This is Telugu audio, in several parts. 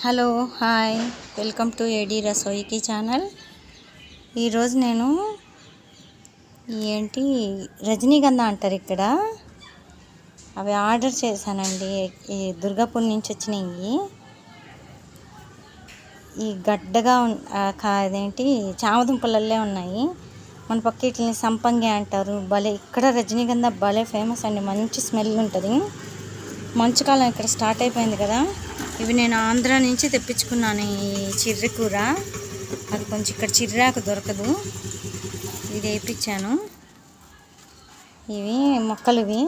హలో హాయ్ వెల్కమ్ టు ఏడి రసోయికి ఛానల్. ఈరోజు నేను ఏంటి రజనీగంధ అంటారు ఇక్కడ, అవి ఆర్డర్ చేశానండి. ఈ దుర్గాపూర్ నుంచి వచ్చినాయి. ఈ గడ్డగా అదేంటి చామదుంపలల్లే ఉన్నాయి. మన పక్క వీటిని సంపంగి అంటారు. భలే ఇక్కడ రజనీగంధ భలే ఫేమస్ అండి. మంచి స్మెల్ ఉంటుంది. మంచుకాలం ఇక్కడ స్టార్ట్ అయిపోయింది కదా. ఇవి నేను ఆంధ్ర నుంచి తెప్పించుకున్నాను. ఈ చిర్రి కూర అది కొంచెం ఇక్కడ చిర్రాకు దొరకదు, ఇది వేయించాను. ఇవి మొక్కలు, ఇవి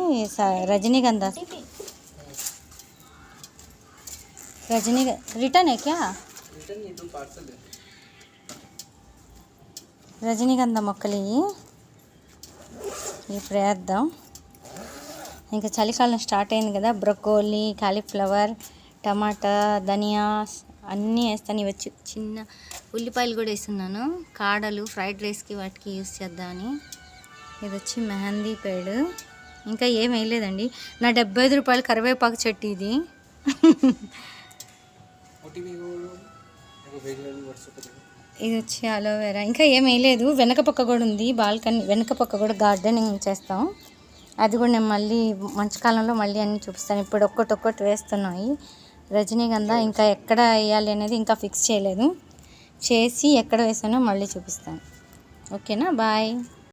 రజనీగంధ. రిటర్న్ క్యా రజనీగంధ మొక్కలు ఇవి. ఇప్పుడు వేద్దాం. ఇంకా చలికాలం స్టార్ట్ అయింది కదా. బ్రొకోలీ, కాలీఫ్లవర్, టమాటా, ధనియా అన్నీ వేస్తాను. ఇవి వచ్చి చిన్న ఉల్లిపాయలు కూడా వేస్తున్నాను. కాడలు ఫ్రైడ్ రైస్కి వాటికి యూస్ చేద్దామని. ఇది వచ్చి మెహందీ పేడు. ఇంకా ఏం వేయలేదండి. నా 75 రూపాయలు కరివేపాకు చెట్టు ఇది. ఇది వచ్చి అలోవెరా. ఇంకా ఏం వేయలేదు. వెనక పక్క కూడా ఉంది బాల్కనీ, వెనక పక్క కూడా గార్డెనింగ్ చేస్తాం. అది కూడా నేను మళ్ళీ మంచుకాలంలో మళ్ళీ అన్నీ చూపిస్తాను. ఇప్పుడు ఒక్కటి వేస్తున్నాయి రజనీగంధ. ఇంకా ఎక్కడ వేయాలి అనేది ఇంకా ఫిక్స్ చేయలేదు. చేసి ఎక్కడ వేసానో మళ్ళీ చూపిస్తాను. ఓకేనా, బాయ్.